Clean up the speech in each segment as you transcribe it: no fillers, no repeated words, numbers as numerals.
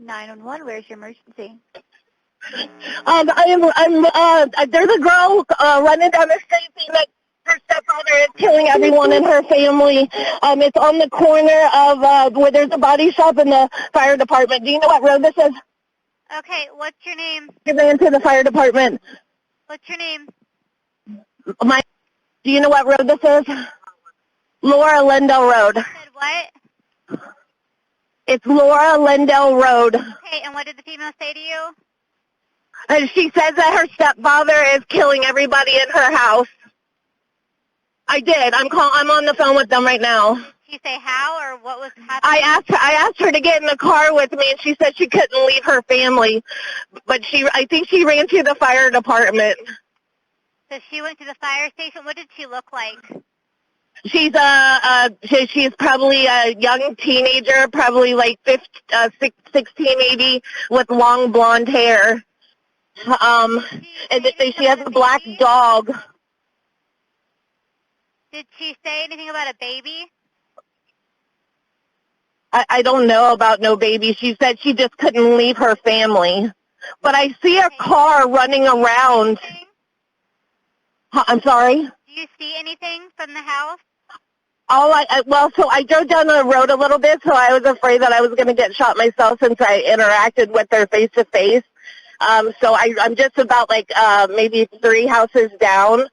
911, where's your emergency? There's a girl running down the street saying that her stepfather is killing everyone in her family. It's on the corner of where there's a body shop and the fire department. Do you know what road this is? Okay, what's your name? Get into the fire department. What's your name? Do you know what road this is? Laura Lindell Road. You said what? It's Laura Lindell Road. Okay, and what did the female say to you? And she says that her stepfather is killing everybody in her house. I did. I'm on the phone with them right now. Did she say how or what was happening? I asked her to get in the car with me, and she said she couldn't leave her family. But I think she ran to the fire department. So she went to the fire station. What did she look like? She's probably a young teenager, probably like 16 maybe, with long blonde hair. And she has a black dog. Did she say anything about a baby? I don't know about no baby. She said she just couldn't leave her family. But I see a car running around. I'm sorry? Do you see anything from the house? So I drove down the road a little bit, so I was afraid that I was going to get shot myself since I interacted with her face-to-face. So I'm just about maybe 3 houses down.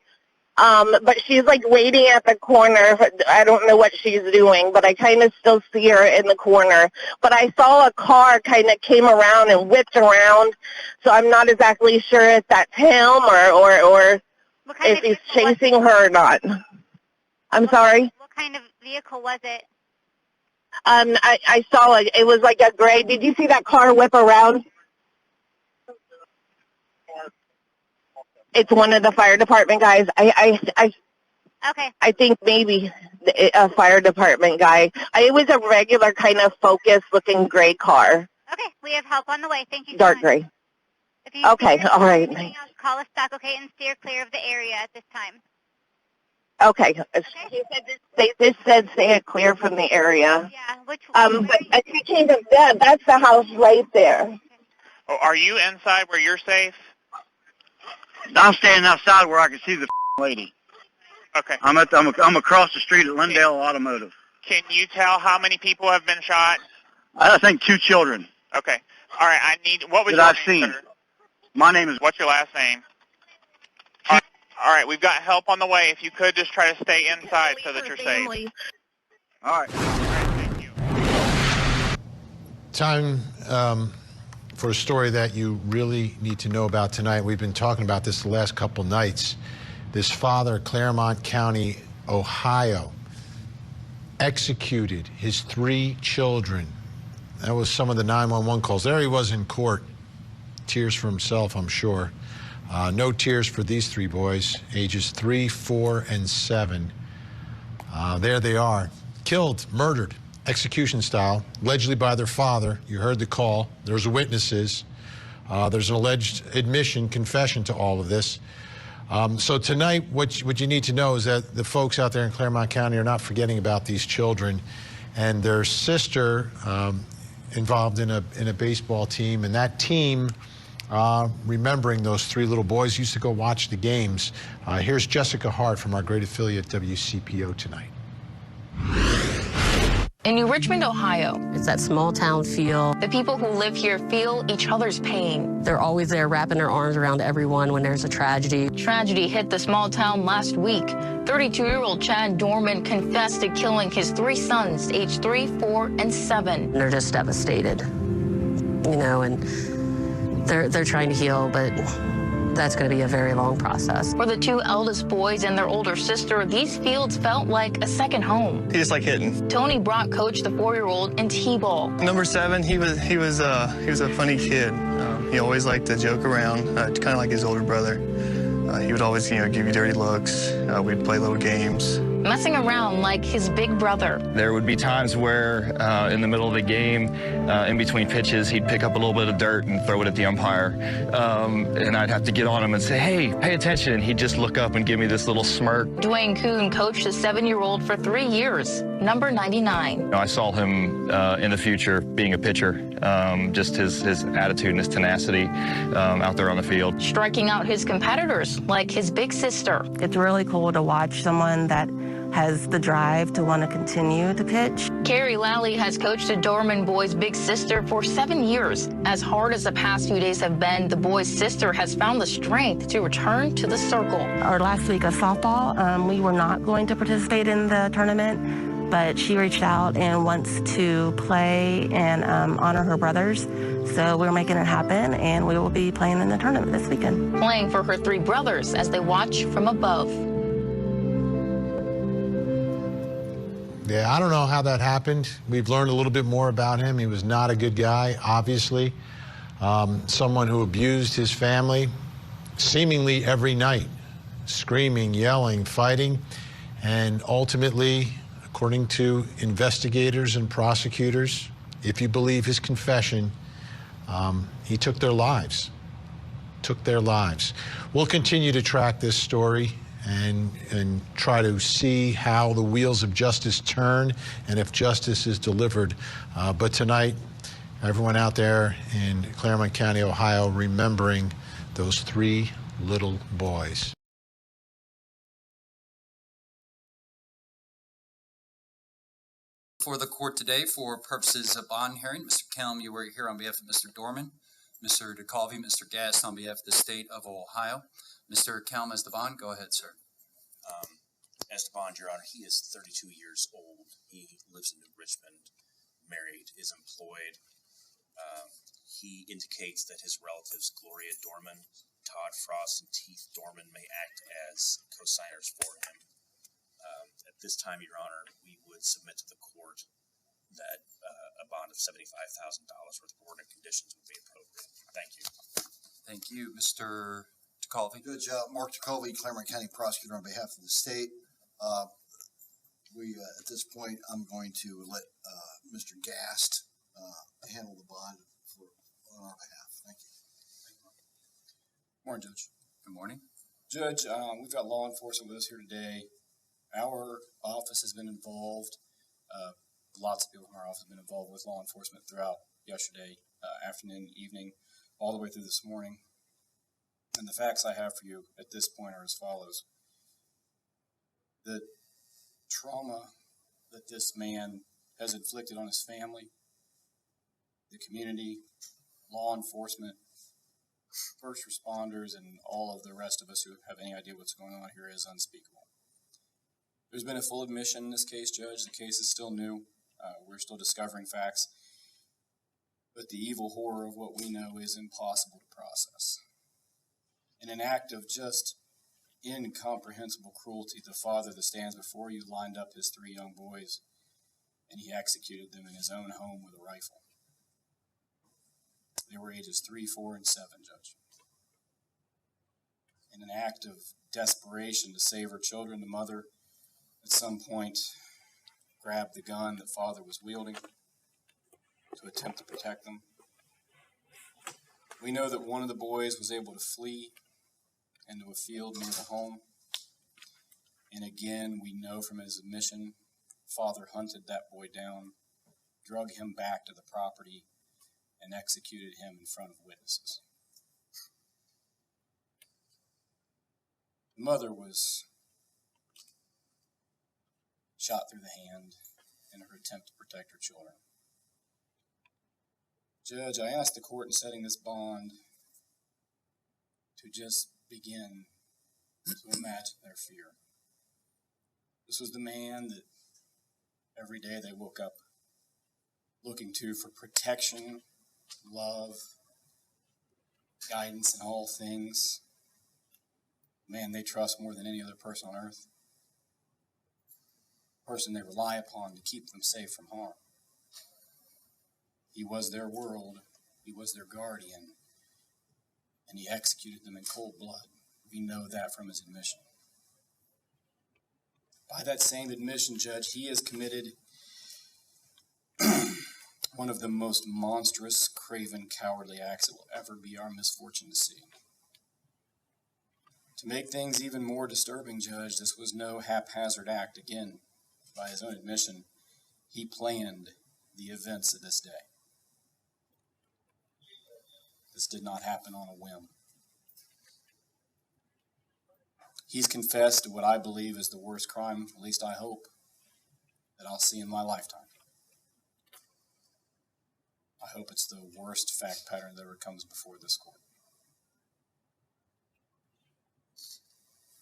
But she's waiting at the corner. I don't know what she's doing, but I kind of still see her in the corner. But I saw a car kind of came around and whipped around, so I'm not exactly sure if that's him or if he's chasing her or not. I'm sorry? What kind of vehicle was it? I saw it. It was like a gray. Did you see that car whip around? It's one of the fire department guys. Okay. I think maybe a fire department guy. It was a regular kind of Focus-looking gray car. Okay, we have help on the way. Thank you so Dark much. Gray. If you Okay, all right. Else, call us back, okay, and steer clear of the area at this time. Okay. This said stay it clear from the area. Yeah, which but she came to bed. That's the house right there. Oh, are you inside where you're safe? I'm standing outside where I can see the lady. Okay. I'm across the street at Lindell Automotive. Can you tell how many people have been shot? I think 2 children. Okay. All right. What was that your I've name, seen. sir? My name is. What's your last name? All right. We've got help on the way. If you could just try to stay inside so that you're safe. All right. Thank you. Time for a story that you really need to know about tonight. We've been talking about this the last couple nights. This father, Claremont County, Ohio, executed his 3 children. That was some of the 911 calls. There he was in court. Tears for himself, I'm sure. No tears for these 3 boys, ages 3, 4, and 7. There they are, killed, murdered, execution style, allegedly by their father. You heard the call. There's witnesses. There's an alleged admission, confession to all of this. So tonight, what you need to know is that the folks out there in Claremont County are not forgetting about these children, and their sister involved in a baseball team, and that team remembering those 3 little boys used to go watch the games. Here's Jessica Hart from our great affiliate WCPO tonight. In New Richmond, Ohio, it's that small town feel. the people who live here feel each other's pain. They're always there wrapping their arms around everyone when there's a tragedy. Tragedy hit the small town last week. 32-year-old Chad Doerman confessed to killing his 3 sons, aged 3, 4, and 7. They're just devastated, you know, and they're trying to heal, but that's going to be a very long process. For the 2 eldest boys and their older sister, these fields felt like a second home. He just liked hitting. Tony Brock coached the 4-year-old in T-ball. Number 7, he was a funny kid. He always liked to joke around, kind of like his older brother. He would always, give you dirty looks. We'd play little games. Messing around like his big brother. There would be times where in the middle of the game, in between pitches, he'd pick up a little bit of dirt and throw it at the umpire. And I'd have to get on him and say, hey, pay attention. And he'd just look up and give me this little smirk. Dwayne Kuhn coached the 7-year-old for 3 years. number 99. I saw him in the future being a pitcher, just his attitude and his tenacity out there on the field. Striking out his competitors, like his big sister. It's really cool to watch someone that has the drive to want to continue to pitch. Carrie Lally has coached the Doerman boys' big sister for 7 years. As hard as the past few days have been, the boys' sister has found the strength to return to the circle. Our last week of softball, we were not going to participate in the tournament, but she reached out and wants to play and honor her brothers. So we're making it happen, and we will be playing in the tournament this weekend. Playing for her 3 brothers as they watch from above. Yeah, I don't know how that happened. We've learned a little bit more about him. He was not a good guy, obviously. Someone who abused his family seemingly every night, screaming, yelling, fighting, and ultimately, according to investigators and prosecutors, if you believe his confession, he took their lives. We'll continue to track this story and try to see how the wheels of justice turn and if justice is delivered. But tonight, everyone out there in Claremont County, Ohio, remembering those 3 little boys. For the court today, for purposes of bond hearing, Mr. Kelm, you were here on behalf of Mr. Doerman, Mr. DeCalvi, Mr. Gass on behalf of the state of Ohio. Mr. Kelm as the bond. Go ahead, sir. As to bond, Your Honor, he is 32 years old. He lives in New Richmond, married, is employed. He indicates that his relatives, Gloria Doerman, Todd Frost, and Teeth Doerman, may act as co-signers for him. At this time, Your Honor, we would submit to the court that a bond of $75,000 worth of ordinary conditions would be appropriate. Thank you. Thank you. Mr. DeCalvi. Judge Mark DeCalvi, Claremont County Prosecutor on behalf of the state. At this point, I'm going to let Mr. Gast handle the bond on our behalf. Thank you. Morning, Judge. Good morning. Judge, we've got law enforcement with us here today. Our office has been involved. Lots of people from our office have been involved with law enforcement throughout yesterday, afternoon, evening, all the way through this morning. And the facts I have for you at this point are as follows. The trauma that this man has inflicted on his family, the community, law enforcement, first responders, and all of the rest of us who have any idea what's going on here is unspeakable. There's been a full admission in this case, Judge. The case is still new. We're still discovering facts. But the evil horror of what we know is impossible to process. In an act of just incomprehensible cruelty, the father that stands before you lined up his 3 young boys, and he executed them in his own home with a rifle. They were ages 3, 4, and 7, Judge. In an act of desperation to save her children, the mother at some point grabbed the gun that father was wielding to attempt to protect them. We know that one of the boys was able to flee into a field near the home. And again, we know from his admission, father hunted that boy down, drug him back to the property, and executed him in front of witnesses. The mother was shot through the hand in her attempt to protect her children. Judge, I asked the court in setting this bond to just begin to imagine their fear. This was the man that every day they woke up looking to for protection, love, guidance in all things. Man they trust more than any other person on earth. A person they rely upon to keep them safe from harm. He was their world, he was their guardian, and he executed them in cold blood. We know that from his admission. By that same admission, Judge, he has committed one of the most monstrous, craven, cowardly acts it will ever be our misfortune to see. To make things even more disturbing, Judge, this was no haphazard act, again, by his own admission, he planned the events of this day. This did not happen on a whim. He's confessed to what I believe is the worst crime, at least I hope, that I'll see in my lifetime. I hope it's the worst fact pattern that ever comes before this court.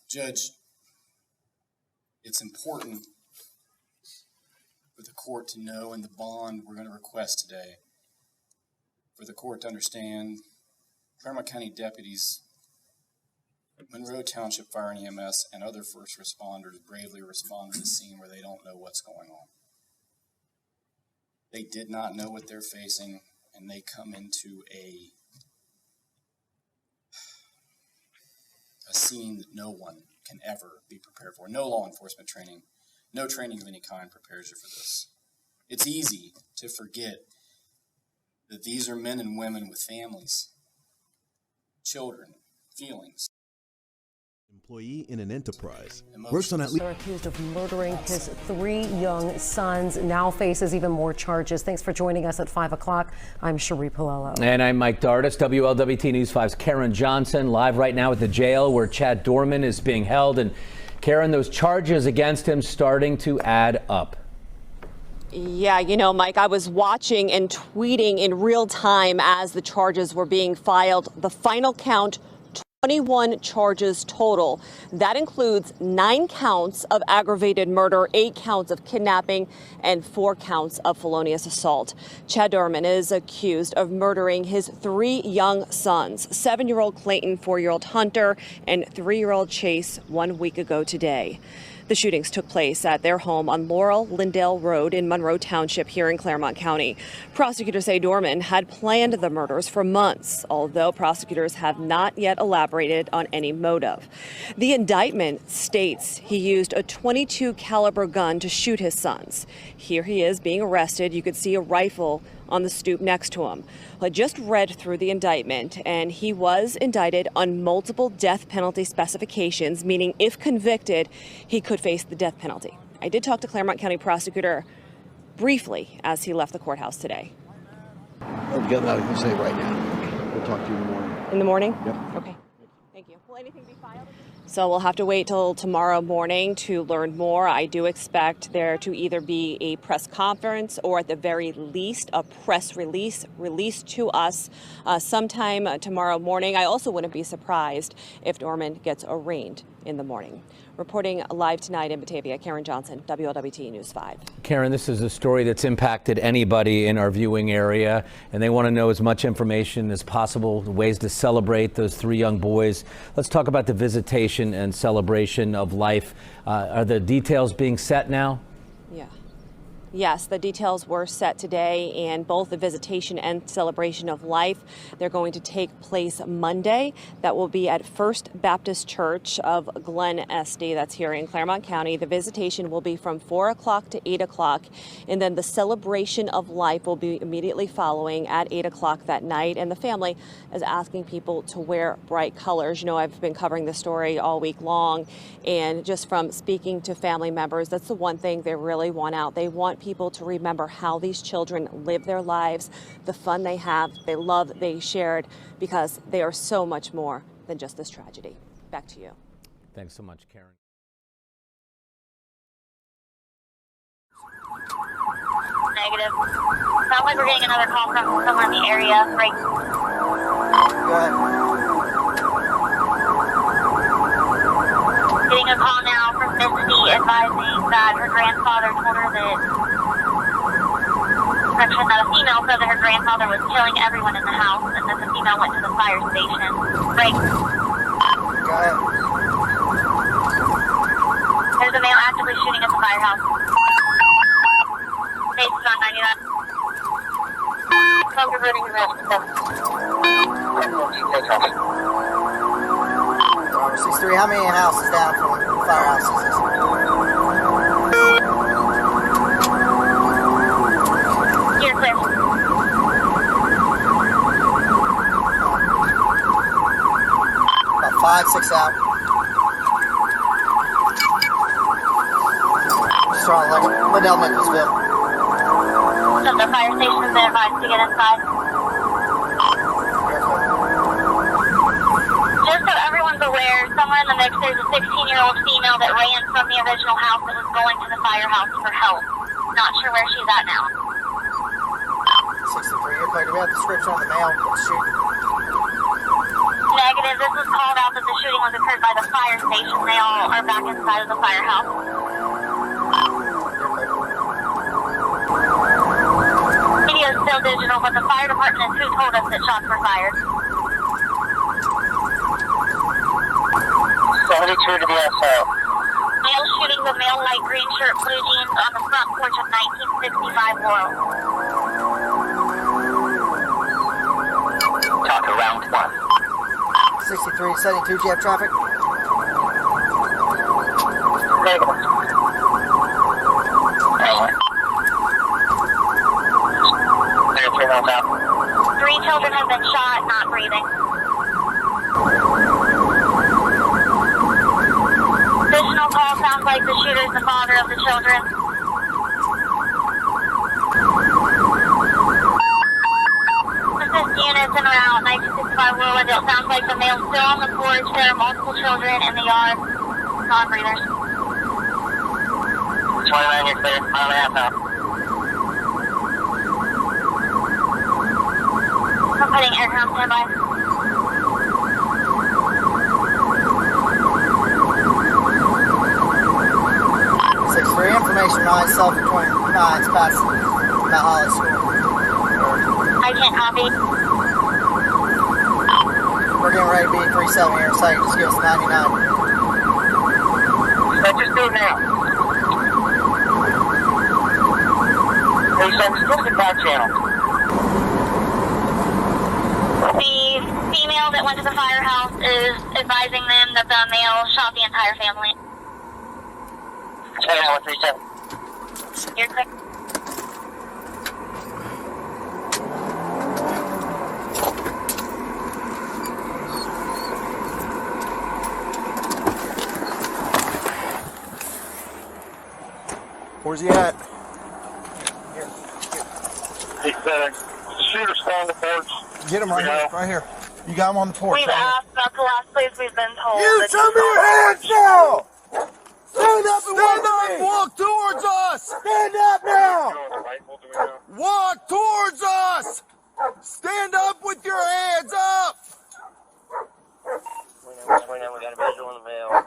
Judge, it's important for the court to know, in the bond we're going to request today, for the court to understand Claremont County deputies, Monroe Township Fire and EMS, and other first responders bravely respond to the scene where they don't know what's going on. They did not know what they're facing, and they come into a scene that no one can ever be prepared for. No law enforcement training, no training of any kind prepares you for this. It's easy to forget that these are men and women with families, children, feelings. Employee in an enterprise. Works on at least. Accused of murdering his 3 young sons, now faces even more charges. Thanks for joining us at 5 o'clock. I'm Cherie Palello. And I'm Mike Dardis. WLWT News 5's Karen Johnson live right now at the jail where Chad Doerman is being held. And Karen, those charges against him starting to add up. Yeah, you know, Mike, I was watching and tweeting in real time as the charges were being filed. The final count, 21 charges total. That includes 9 counts of aggravated murder, 8 counts of kidnapping, and 4 counts of felonious assault. Chad Doerman is accused of murdering his 3 young sons, 7-year-old Clayton, 4-year-old Hunter, and 3-year-old Chase 1 week ago today. The shootings took place at their home on Laurel-Lindale Road in Monroe Township here in Claremont County. Prosecutors say Doerman had planned the murders for months, although prosecutors have not yet elaborated on any motive. The indictment states he used a .22 caliber gun to shoot his sons. Here he is being arrested. You could see a rifle on the stoop next to him. I just read through the indictment, and he was indicted on multiple death penalty specifications, meaning if convicted, he could face the death penalty. I did talk to Claremont County Prosecutor briefly as he left the courthouse today. I'll get that I can say right now. We'll talk to you in the morning. In the morning? Yep. Okay. Thank you. Will anything be filed? So we'll have to wait till tomorrow morning to learn more. I do expect there to either be a press conference or at the very least a press release released to us sometime tomorrow morning. I also wouldn't be surprised if Doerman gets arraigned in the morning. Reporting live tonight in Batavia, Karen Johnson, WLWT News 5. Karen, this is a story that's impacted anybody in our viewing area, and they want to know as much information as possible, ways to celebrate those 3 young boys. Let's talk about the visitation and celebration of life. Are the details being set now? Yeah. Yes, the details were set today, and both the visitation and celebration of life, they're going to take place Monday. That will be at First Baptist Church of Glen Estee. That's here in Claremont County. The visitation will be from 4 o'clock to 8 o'clock, and then the celebration of life will be immediately following at 8 o'clock that night. And the family is asking people to wear bright colors. You know, I've been covering this story all week long, and just from speaking to family members, that's the one thing they really want out. They want people to remember how these children live their lives, the fun they have, they love, they shared, because they are so much more than just this tragedy. Back to you. Thanks so much, Karen. Negative. Sounds like we're getting another call from somewhere in the area. Right. Go ahead. Getting a call now from Misty advising that her grandfather told her that a female said that her grandfather was killing everyone in the house, and that the female went to the fire station. Break. Go ahead. There's a male actively shooting at the firehouse. Base is on 99. Come reverting the rest of them. 63, how many houses down from the firehouse is this? You're clear. About 5, 6 out. officer on Liddell, Nicholasville. So the fire station has been advised to get inside. Just so everyone's aware, somewhere in the mix there's a 16-year-old female that ran from the original house that was going to the firehouse for help. Not sure where she's at now. 63, you're clear. Do we have a description on the male shooting? Negative. This was called out that the shooting was occurred by the fire station. They all are back inside of the firehouse. Video is still digital, but the fire department is who told us that shots were fired. 72 to the SO. Male shooting the male light green shirt, blue jeans on the front porch of 1965 Laurel. Talk around 1. 63, 72, do you have traffic? Negative. Three children have been shot, not breathing. Additional call sounds like the shooter is the father of the children. Assist units en route, 1965 Willwood. It sounds like the male's still on the porch. There are multiple children in the yard, non-breathers. 29, you're clear. Mile and a half out. I'm putting aircraft standby. 63, information rise, self at 29, it's past Mount Holly School. I can't copy. We're getting ready to be 37 here in a second. Just give us 99. Let's just do it now. 37, what's the back channel? The female that went to the firehouse is advising them that the male shot the entire family. 37. You're clear. Where's he at? He's shooter's on the porch. Get him right here, right here. You got him on the porch. We've right asked, that's the last place we've been told. You that show me he's your hands now! Stand up and Walk towards us! Stand up now! Walk towards us! Stand up with your hands up! 29, we got a visual on the male.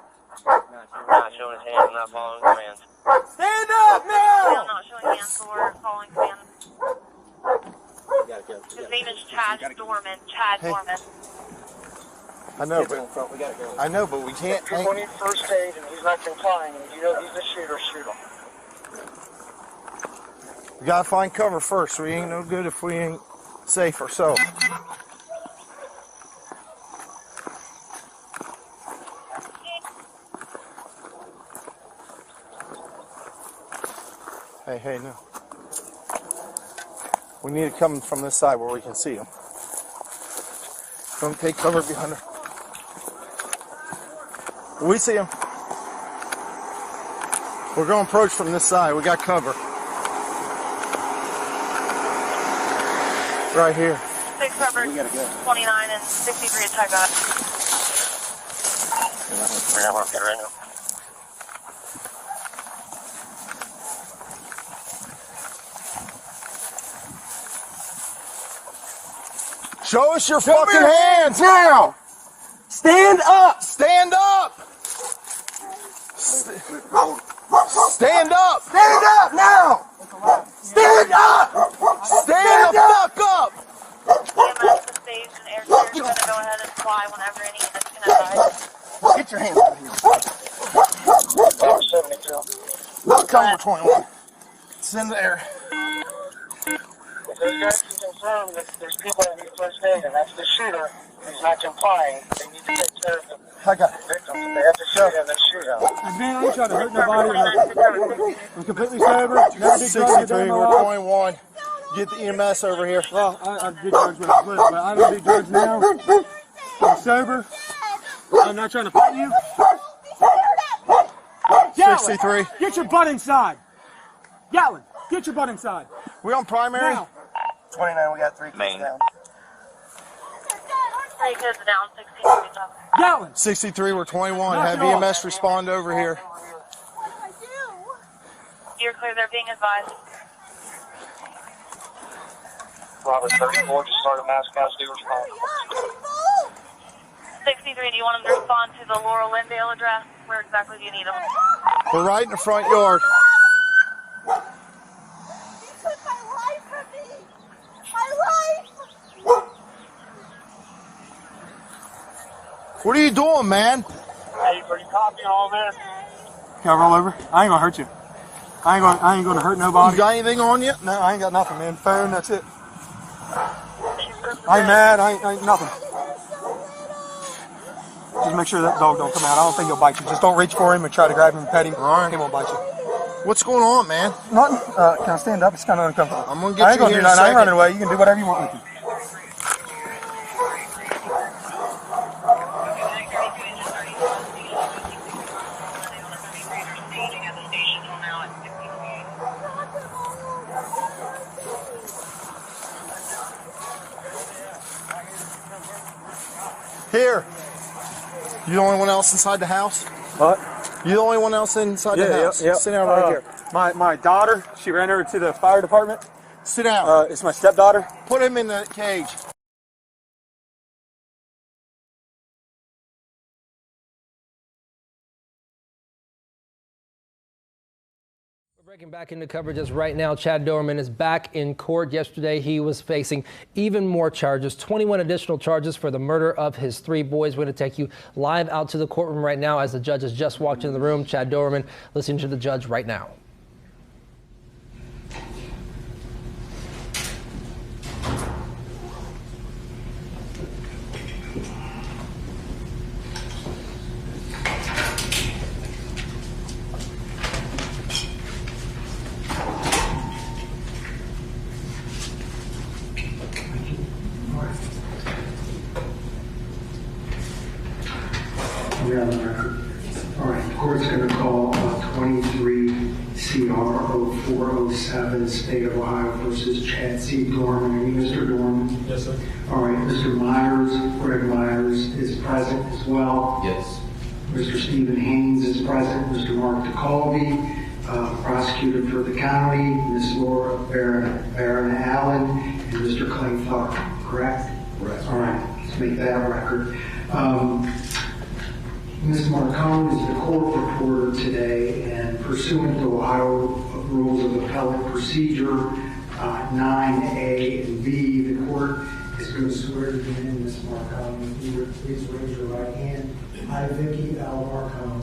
Not showing his hands, not following commands. Stand up now! Not showing hands or following commands. His name is Chad Doerman. Chad Doerman. I know, but we can't. If you're going to need first aid and he's not complying, and you know he's a shooter, shoot him. We gotta find cover first. We ain't no good if we ain't safe ourselves. Hey, no. We need to come from this side where we can see them. Don't take cover behind her. We see them. We're going to approach from this side. We got cover. Right here. 6 covered, 29 and 63 is type out. We're not working right now. Show us your fucking hands now! Stand up! Stand up! Stand up! Stand up now! Stand up! Stand the fuck up! EMS is staged and air clear. You're going to go ahead and fly whenever any units can advise. Get your hands out here. 72. Cover 21. It's in the air. Those guys can confirm that there's people that need first aid, and that's the shooter who's not complying. They need to take care of the victims. If they have to shoot him, then shoot him. Man, I ain't trying to hurt nobody. I'm completely sober. Never did drugs 63, we're 21. Get the EMS over here. Well, I did drugs when I was little, but I don't do drugs now. I'm sober. I'm not trying to fight you. 63. Get your butt inside. Gatlin, get your butt inside. We on primary? Now. 29, we got 3 kids down. 3 kids down, 63 down. Gatlin. 63, we're 21. Knock Have it off. EMS respond over here. You're clear, they're being advised. Robert 34, just started mass casualty response. 63, do you want them to respond to the Laurel Lindale address? Where exactly do you need them? We're right in the front yard. What are you doing, man? Hey, are you copying all this? Can I roll over? I ain't gonna hurt you. I ain't gonna hurt nobody. You got anything on you? No, I ain't got nothing, man. Phone, that's it. I ain't mad. I ain't nothing. Just make sure that dog don't come out. I don't think he'll bite you. Just don't reach for him and try to grab him and pet him. All right. He won't bite you. What's going on, man? Nothing. Can I stand up? It's kind of uncomfortable. I'm gonna get I ain't you gonna here do in a nothing. I ain't second. running away. You can do whatever you want with me. Here. You the only one else inside the house? What? You the only one else inside the house? Yeah. Sit down right here. My daughter, she ran over to the fire department. Sit down. It's my stepdaughter. Put him in the cage. Breaking back into coverages right now, Chad Doerman is back in court. Yesterday, he was facing even more charges, 21 additional charges for the murder of his 3 boys. We're going to take you live out to the courtroom right now as the judge has just walked into the room. Chad Doerman, listening to the judge right now. We're on the record. All right, the court's going to call 23 CR 0407, State of Ohio versus Chad C. Doerman. Are you Mr. Doerman? Yes, sir. All right, Mr. Myers, Greg Myers is present as well. Yes. Mr. Stephen Haynes is present. Mr. Mark DeCalby, prosecutor for the county. Ms. Laura Baron Allen, and Mr. Clay Clark. Correct? Correct. All right, let's make that a record. Ms. Marcone is the court reporter today, and pursuant to Ohio Rules of Appellate Procedure 9A and B, the court is going to swear you in, Ms. Marcone. If you would please raise your right hand. I, Vicky L. Marcone,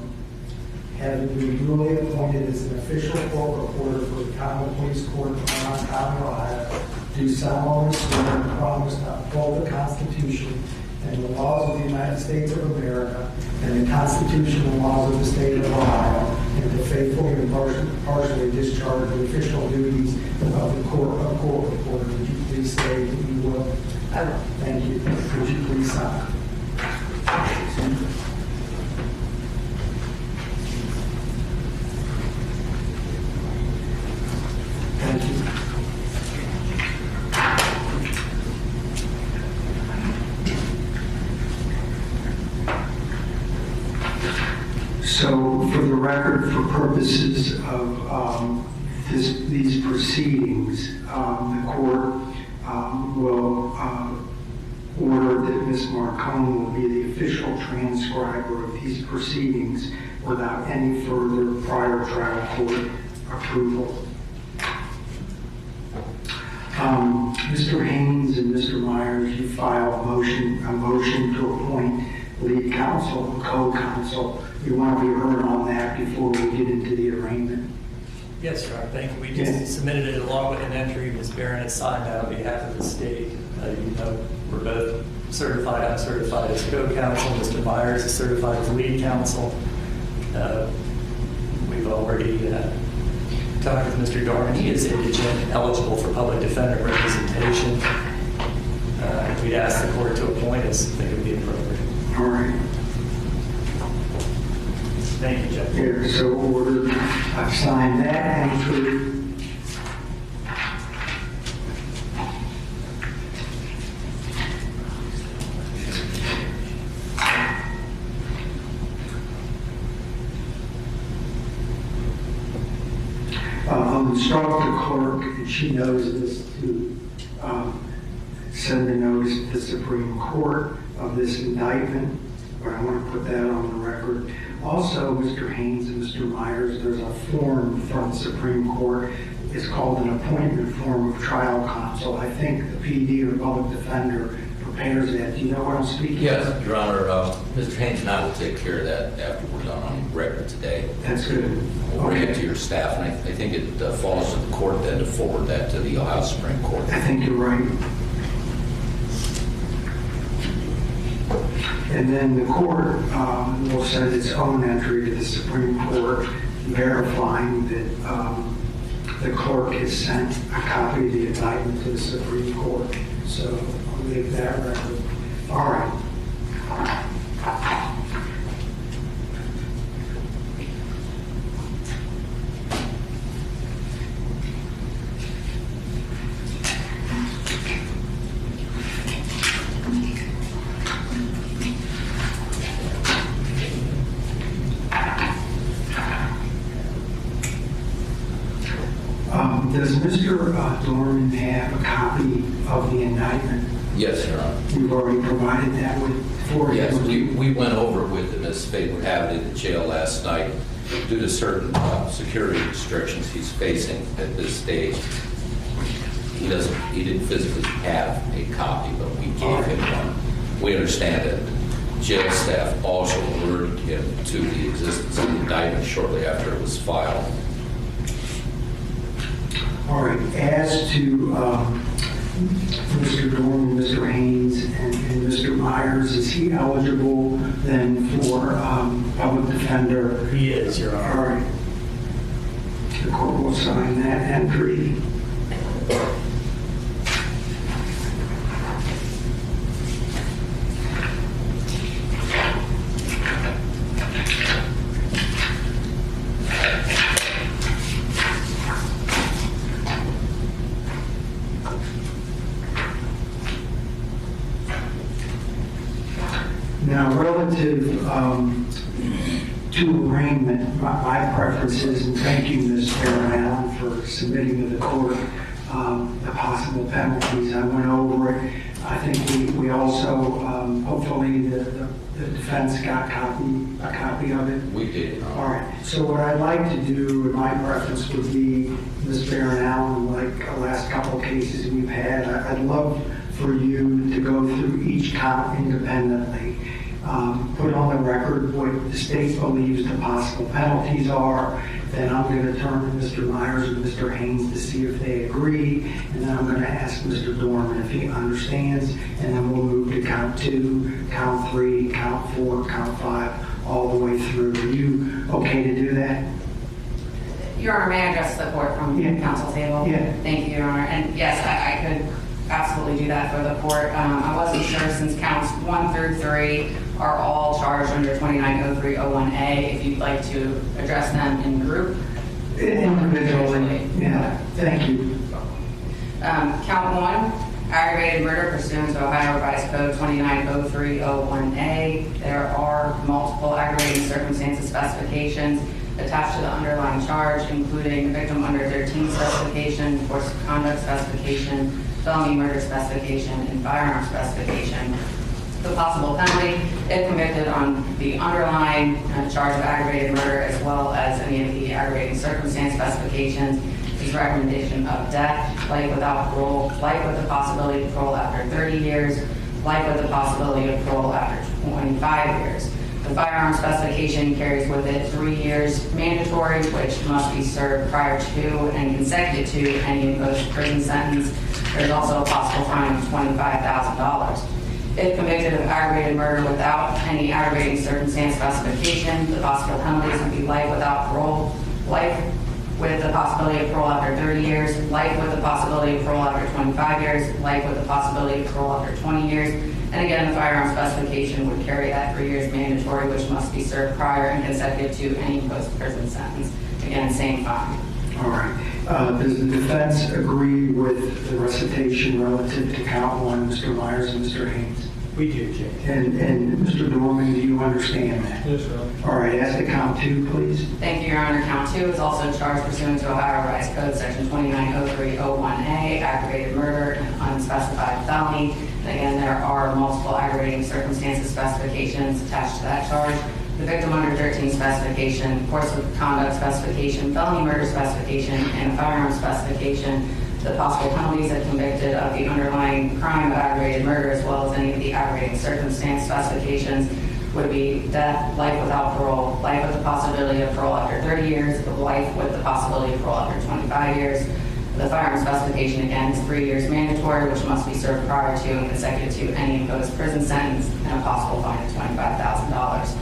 having been duly appointed as an official court reporter for the Common Police Court of Vermont County, Ohio, do solemnly swear and promise to uphold the Constitution and the laws of the United States of America and the Constitution and laws of the State of Ohio, and to faithfully and partially discharge the official duties of the court reporter. Would you please say that you will? I will. Thank you. Would you please sign? Thank you. So, for the record, for purposes of these proceedings, the court will order that Ms. Marcone will be the official transcriber of these proceedings without any further prior trial court approval. Mr. Haynes and Mr. Myers, you filed a motion to appoint lead counsel and co-counsel. You want to be heard on that before we get into the arraignment? Yes, sir. I think we just submitted it along with an entry. Ms. Barron has signed that on behalf of the state. You know, we're both certified. I'm certified as co-counsel. Mr. Myers is certified as lead counsel. We've already talked with Mr. Doerman. He is indigent, eligible for public defender representation. We'd ask the court to appoint us. I think it would be appropriate. All right. Thank you, Judge. Here, so ordered. I've signed that entry. I'll instruct the clerk, and she knows this, to send a notice to the Supreme Court of this indictment, but I want to put that on the record. Also, Mr. Haynes and Mr. Myers, there's a form from the Supreme Court. It's called an appointment form of trial counsel. I think the PD or public defender prepares that. Do you know what I'm speaking Yes, of? Your Honor. Mr. Haynes and I will take care of that after we're done on record today. That's good. We'll bring it to your staff, and I think it falls to the court then to forward that to the Ohio Supreme Court. I think you're right. And then the court will send its own entry to the Supreme Court verifying that the clerk has sent a copy of the indictment to the Supreme Court. So I'll leave that record. All right. Does Mr. Doerman have a copy of the indictment? Yes, Your Honor. You've already provided that for him? Yes, we went over it with him as Fate would have it in the jail last night. Due to certain security restrictions he's facing at this stage, he didn't physically have a copy, but we gave him one. We understand that jail staff also alerted him to the existence of the indictment shortly after it was filed. All right. As to Mr. Doerman, Mr. Haynes, and Mr. Myers, is he eligible then for public defender? He is, Your Honor. All right. The court will sign that entry. Now, relative to arraignment, my preference is, and thank you, Ms. Allen, for submitting to the court the possible penalties. I went over it. I think we also, hopefully, the defense got a copy of it. We did. All right. So what I'd like to do, and my preference would be, Ms. Barron Allen, like the last couple of cases we've had, I'd love for you to go through each count independently. Put on the record what the state believes the possible penalties are. Then I'm going to turn to Mr. Myers and Mr. Haynes to see if they agree. And then I'm going to ask Mr. Doerman if he understands. And then we'll move to count 2, count 3, count 4, count 5, all the way through. Are you okay to do that? Your Honor, may I address the court from the council table? Yeah. Thank you, Your Honor. And yes, I could absolutely do that for the court. I wasn't sure since counts 1 through 3 are all charged under 290301A. If you'd like to address them in group. Individually. Yeah. Thank you. Count 1, aggravated murder pursuant to Ohio Revised Code 290301A. There are multiple aggravating circumstances specifications attached to the underlying charge, including victim under 13 specification, force of conduct specification, felony murder specification, and firearm specification. The possible penalty, if convicted on the underlying charge of aggravated murder, as well as any of the aggravating circumstance specifications, is recommendation of death, life without parole, life with the possibility of parole after 30 years, life with the possibility of parole after 25 years. The firearm specification carries with it 3 years mandatory, which must be served prior to and consecutive to any imposed prison sentence. There's also a possible fine of $25,000. If convicted of aggravated murder without any aggravating circumstance specification, the possible penalties would be life without parole, life with the possibility of parole after 30 years, life with the possibility of parole after 25 years, life with the possibility of parole after 20 years. And again, the firearm specification would carry that 3 years mandatory, which must be served prior and consecutive to any post-prison sentence. Again, same fine. All right. Does the defense agree with the recitation relative to count 1, Mr. Myers and Mr. Haynes? We do, Judge. And Mr. Doerman, do you understand that? Yes, sir. All right, ask the count 2, please. Thank you, Your Honor. Count 2 is also charged pursuant to Ohio Revised Code Section 290301A, aggravated murder and unspecified felony. And again, there are multiple aggravating circumstances specifications attached to that charge. The victim under 13 specification, course of conduct specification, felony murder specification, and firearm specification. The possible penalties if convicted of the underlying crime of aggravated murder, as well as any of the aggravating circumstance specifications, would be death, life without parole, life with the possibility of parole after 30 years, life with the possibility of parole after 25 years. The firearm specification, again, is 3 years mandatory, which must be served prior to and consecutive to any imposed prison sentence, and a possible fine of $25,000.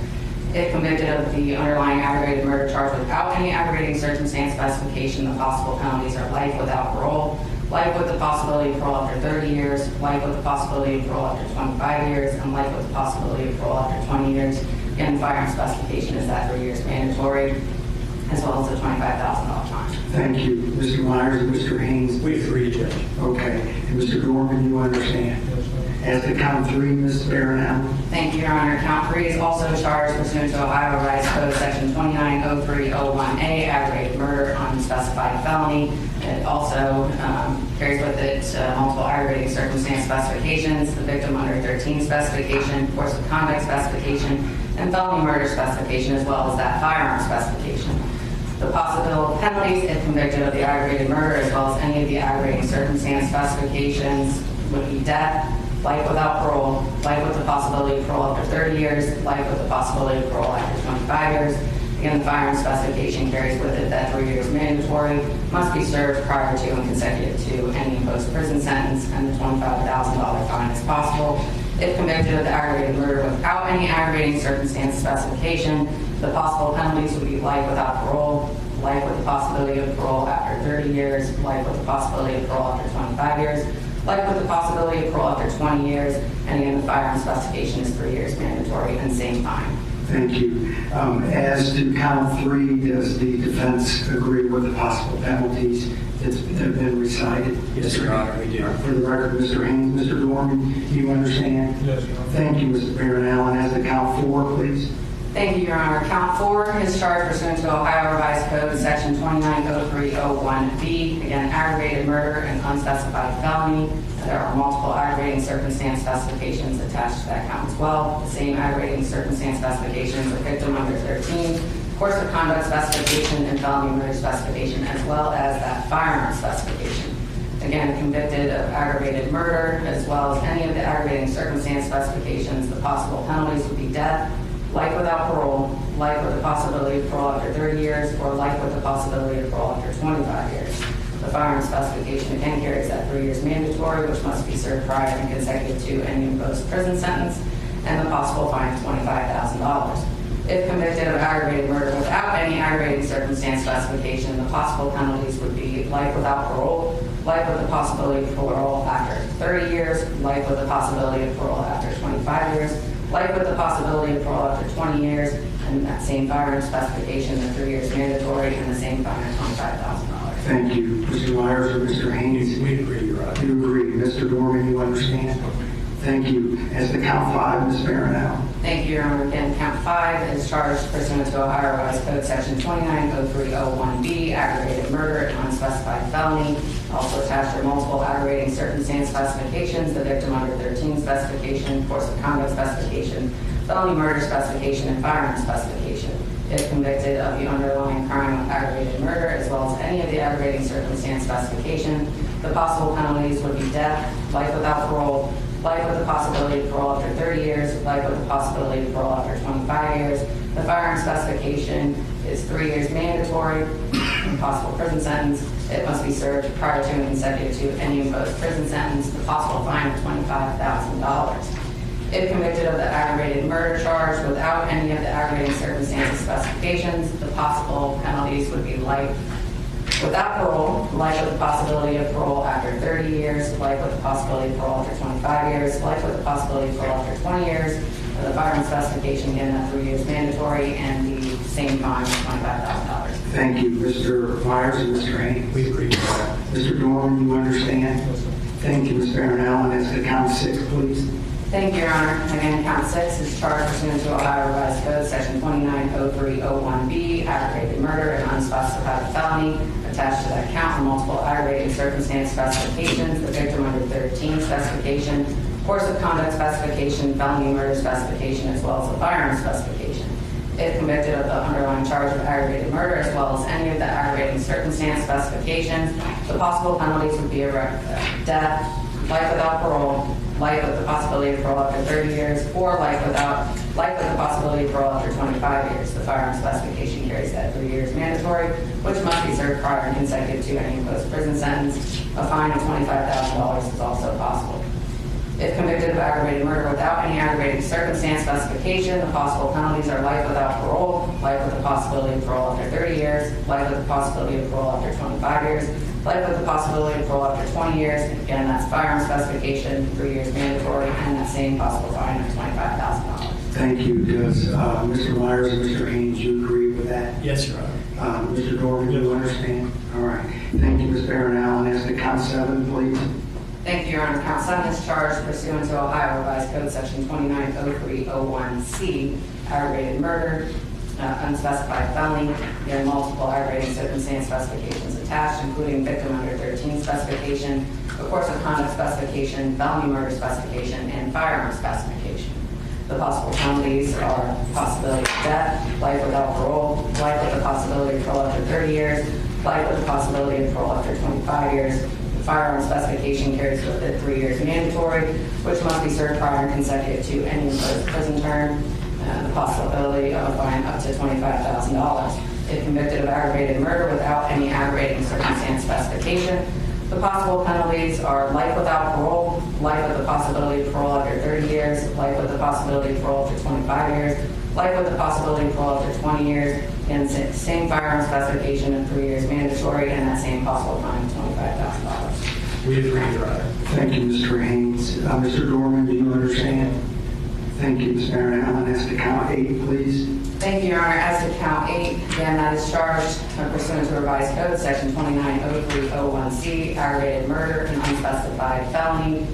If convicted of the underlying aggravated murder charge without any aggravating circumstance specification, the possible penalties are life without parole, life with the possibility of parole after 30 years, life with the possibility of parole after 25 years, and life with the possibility of parole after 20 years. Again, the firearm specification is that 3 years mandatory, as well as the $25,000 fine. Thank you. Mr. Myers and Mr. Haynes? We agree, Judge. Okay. And Mr. Doerman, you understand? Yes, sir. As to count 3, Ms. Barronell? Thank you, Your Honor. Count 3 is also charged pursuant to Ohio Revised Code Section 290301A, aggravated murder, unspecified felony. It also carries with it multiple aggravating circumstance specifications, the victim under 13 specification, course of conduct specification, and felony murder specification, as well as that firearm specification. The possible penalties if convicted of the aggravated murder, as well as any of the aggravating circumstance specifications, would be death, life without parole, life with the possibility of parole after 30 years, life with the possibility of parole after 25 years. Again, the firearm specification carries with it that 3 years mandatory, must be served prior to and consecutive to any imposed prison sentence, and the $25,000 fine is possible. If convicted of the aggravated murder without any aggravating circumstance specification, the possible penalties would be life without parole, life with the possibility of parole after 30 years, life with the possibility of parole after 25 years, life with the possibility of parole after 20 years, and again, the firearm specification is 3 years mandatory and same fine. Thank you. As to count 3, does the defense agree with the possible penalties that have been recited? Yes, Your Honor, we do. For the record, Mr. Haynes, Mr. Doerman, do you understand? Yes, Your Honor. Thank you, Mr. Barronell. And as to count 4, please. Thank you, Your Honor. Count 4 is charged pursuant to Ohio Revised Code Section 290301B, again, aggravated murder and unspecified felony. There are multiple aggravating circumstance specifications attached to that count as well. The same aggravating circumstance specifications of victim under 13, course of conduct specification, and felony murder specification, as well as that firearm specification. Again, convicted of aggravated murder, as well as any of the aggravating circumstance specifications, the possible penalties would be death, life without parole, life with the possibility of parole after 30 years, or life with the possibility of parole after 25 years. The firearm specification again carries that 3 years mandatory, which must be served prior and consecutive to any imposed prison sentence, and the possible fine of $25,000. If convicted of aggravated murder without any aggravating circumstance specification, the possible penalties would be life without parole, life with the possibility of parole after 30 years, life with the possibility of parole after 25 years, life with the possibility of parole after 20 years, and that same firearm specification, the 3 years mandatory, and the same fine of $25,000. Thank you. Mr. Myers or Mr. Haynes? We agree, Your Honor. You agree. Mr. Doerman, you understand? Thank you. As to count 5, Ms. Barronell? Thank you, Your Honor. Again, count 5 is charged pursuant to Ohio Revised Code Section 290301B, aggravated murder and unspecified felony. Also attached are multiple aggravating circumstance specifications, the victim under 13 specification, course of conduct specification, felony murder specification, and firearm specification. If convicted of the underlying crime of aggravated murder, as well as any of the aggravating circumstance specification, the possible penalties would be death, life without parole, life with the possibility of parole after 30 years, life with the possibility of parole after 25 years. The firearm specification is 3 years mandatory, possible prison sentence. It must be served prior to and consecutive to any imposed prison sentence. The possible fine of $25,000. If convicted of the aggravated murder charge without any of the aggravating circumstances specifications, the possible penalties would be life without parole, life with the possibility of parole after 30 years, life with the possibility of parole after 25 years, life with the possibility of parole after 20 years. The firearm specification, again, that 3 years mandatory, and the same fine of $25,000. Thank you. Mr. Myers and Mr. Haynes? We agree, Your Honor. Mr. Doerman, you understand? Thank you, Ms. Barronell. And as to count 6, please. Thank you, Your Honor. Again, count 6 is charged pursuant to Ohio Revised Code, section 290301B, aggravated murder and unspecified felony. Attached to that count are multiple aggravating circumstance specifications, the victim under 13 specification, course of conduct specification, felony murder specification, as well as the firearm specification. If convicted of the underlying charge of aggravated murder, as well as any of the aggravating circumstance specifications, the possible penalties would be death, life without parole, life with the possibility of parole after 30 years, or life with the possibility of parole after 25 years. The firearm specification carries that 3 years mandatory, which must be served prior and consecutive to any imposed prison sentence. A fine of $25,000 is also possible. If convicted of aggravated murder without any aggravating circumstance specification, the possible penalties are life without parole, life with the possibility of parole after 30 years, life with the possibility of parole after 25 years, life with the possibility of parole after 20 years. And again, that's firearm specification, 3 years mandatory, and that same possible fine of $25,000. Thank you. Does Mr. Myers and Mr. Haynes, you agree with that? Yes, Your Honor. Mr. Doerman, do you understand? All right. Thank you, Ms. Barron. Allen, as to count 7, please. Thank you, Your Honor. Count 7 is charged pursuant to Ohio Revised Code section 290301C, aggravated murder, unspecified felony. There are multiple aggravating circumstance specifications attached, including victim under 13 specification, the course of conduct specification, felony murder specification, and firearm specification. The possible penalties are possibility of death, life without parole, life with the possibility of parole after 30 years, life with the possibility of parole after 25 years. The firearm specification carries with it 3 years mandatory, which must be served prior and consecutive to any imposed prison term. The possibility of a fine up to $25,000. If convicted of aggravated murder without any aggravating circumstance specification, the possible penalties are life without parole, life with the possibility of parole after 30 years, life with the possibility of parole after 25 years, life with the possibility of parole after 20 years, and same firearm specification of 3 years mandatory, and that same possible fine of $25,000. We agree, Your Honor. Thank you, Mr. Haynes. Mr. Doerman, do you understand? Thank you, Ms. Barron. Allen, as to count 8, please. Thank you, Your Honor. As to count 8, again, that is charged pursuant to Revised Code, section 290301C, aggravated murder and unspecified felony.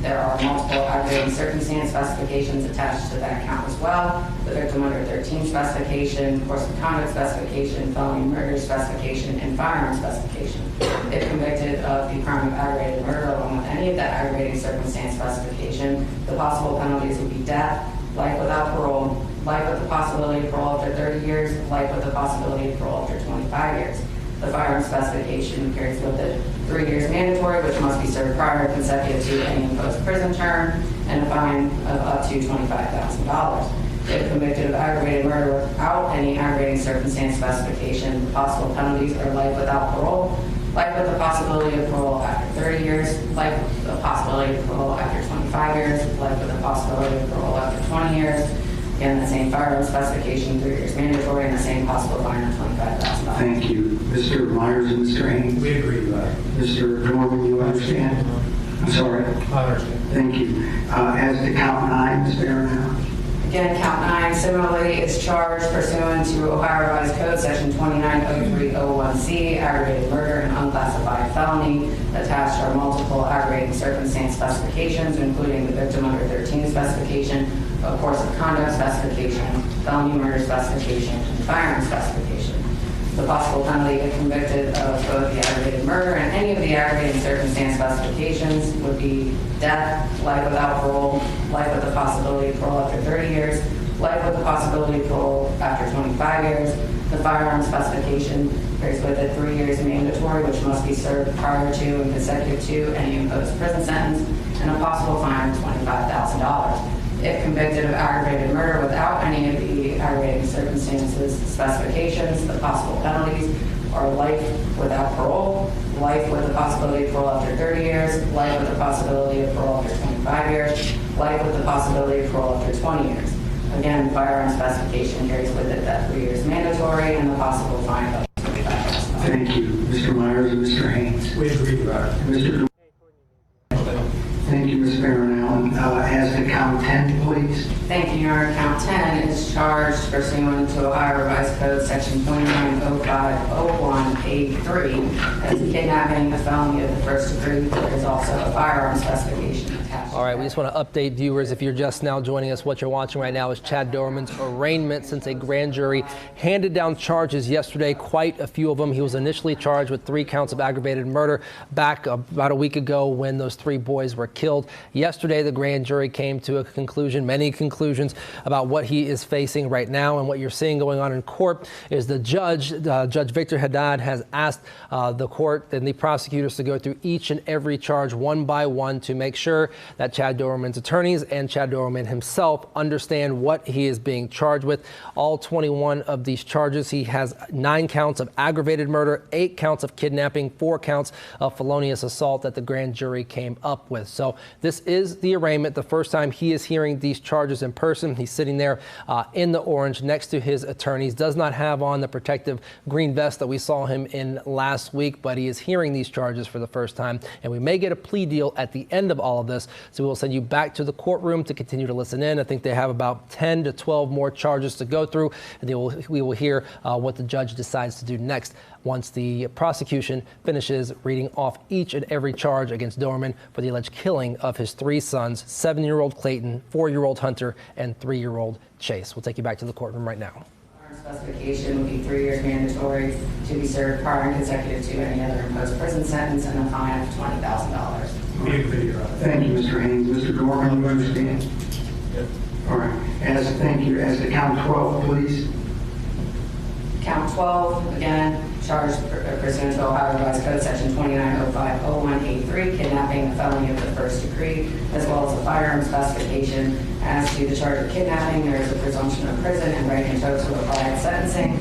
There are multiple aggravating circumstance specifications attached to that count as well. The victim under 13 specification, course of conduct specification, felony murder specification, and firearm specification. If convicted of the crime of aggravated murder along with any of that aggravating circumstance specification, the possible penalties would be death, life without parole, life with the possibility of parole after 30 years, life with the possibility of parole after 25 years. The firearm specification carries with it 3 years mandatory, which must be served prior and consecutive to any imposed prison term, and a fine of up to $25,000. If convicted of aggravated murder without any aggravating circumstance specification, the possible penalties are life without parole, life with the possibility of parole after 30 years, life with the possibility of parole after 25 years, life with the possibility of parole after 20 years. Again, the same firearm specification, 3 years mandatory, and the same possible fine of $25,000. Thank you. Mr. Myers and Mr. Haynes. We agree, Your Honor. Mr. Doerman, you understand? I'm sorry. I understand. Thank you. As to count 9, Ms. Barron. Again, count 9 similarly is charged pursuant to Ohio Revised Code section 290301C, aggravated murder and unclassified felony. Attached are multiple aggravating circumstance specifications, including the victim under 13 specification, of course of conduct specification, felony murder specification, and firearm specification. The possible penalty if convicted of both the aggravated murder and any of the aggravating circumstance specifications would be death, life without parole, life with the possibility of parole after 30 years, life with the possibility of parole after 25 years. The firearm specification carries with it 3 years mandatory, which must be served prior to and consecutive to any imposed prison sentence, and a possible fine of $25,000. If convicted of aggravated murder without any of the aggravating circumstances specifications, the possible penalties are life without parole, life with the possibility of parole after 30 years, life with the possibility of parole after 25 years, life with the possibility of parole after 20 years. Again, the firearm specification carries with it that 3 years mandatory and the possible fine of $25,000. Thank you. Mr. Myers and Mr. Haynes. We agree, Your Honor. Mr. Thank you, Ms. Barron Allen. As to count 10, please. Thank you, Your Honor. Count 10 is charged pursuant to Ohio Revised Code section 290501A3 as kidnapping, a felony of the first degree. There is also a firearm specification attached All right, we just want to update viewers, if you're just now joining us, what you're watching right now is Chad Doerman's arraignment since a grand jury handed down charges yesterday, quite a few of them. He was initially charged with 3 counts of aggravated murder back about a week ago when those 3 boys were killed. Yesterday, the grand jury came to a conclusion, many conclusions about what he is facing right now, and what you're seeing going on in court is the judge, Judge Victor Haddad, has asked the court and the prosecutors to go through each and every charge one by one to make sure that Chad Doerman's attorneys and Chad Doerman himself understand what he is being charged with. All 21 of these charges, he has 9 counts of aggravated murder, 8 counts of kidnapping, 4 counts of felonious assault that the grand jury came up with. So this is the arraignment, the first time he is hearing these charges in person. He's sitting there in the orange next to his attorneys, does not have on the protective green vest that we saw him in last week, but he is hearing these charges for the first time, and we may get a plea deal at the end of all of this. So we'll send you back to the courtroom to continue to listen in. I think they have about 10 to 12 more charges to go through, and we will hear what the judge decides to do next once the prosecution finishes reading off each and every charge against Doerman for the alleged killing of his 3 sons, 7-year-old Clayton, 4-year-old Hunter, and 3-year-old Chase. We'll take you back to the courtroom right now. Specification would be 3 years mandatory to be served prior and consecutive to any other imposed prison sentence, and a fine of $20,000. Thank you, Mr. Haynes. Mr. Doerman, you understand? Yep. All right. Thank you. As to count 12, please. Count 12, again, charged pursuant to Ohio Revised Code Section 2905-0183, kidnapping, a felony of the first degree, as well as a firearm specification. As to the charge of kidnapping, there is a presumption of prison, and writing totes will apply at sentencing.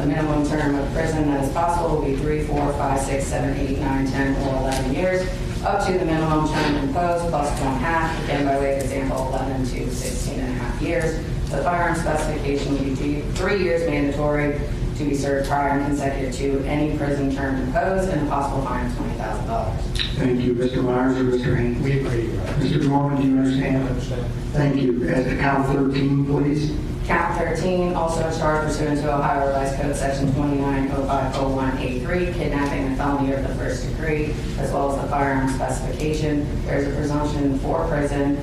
The minimum term of prison that is possible will be 3, 4, 5, 6, 7, 8, 9, 10, or 11 years, up to the minimum term imposed plus 1/2, again by way of example, 11 to 16.5 years. The firearm specification will be 3 years mandatory to be served prior and consecutive to any prison term imposed, and a possible fine of $20,000. Thank you. Mr. Myers or Mr. Haynes? We agree. Mr. Doerman, do you understand? I understand. Thank you. As to count 13, please. Count 13, also a charge pursuant to Ohio Revised Code Section 2905-0183, kidnapping, a felony of the first degree, as well as the firearm specification. There is a presumption for prison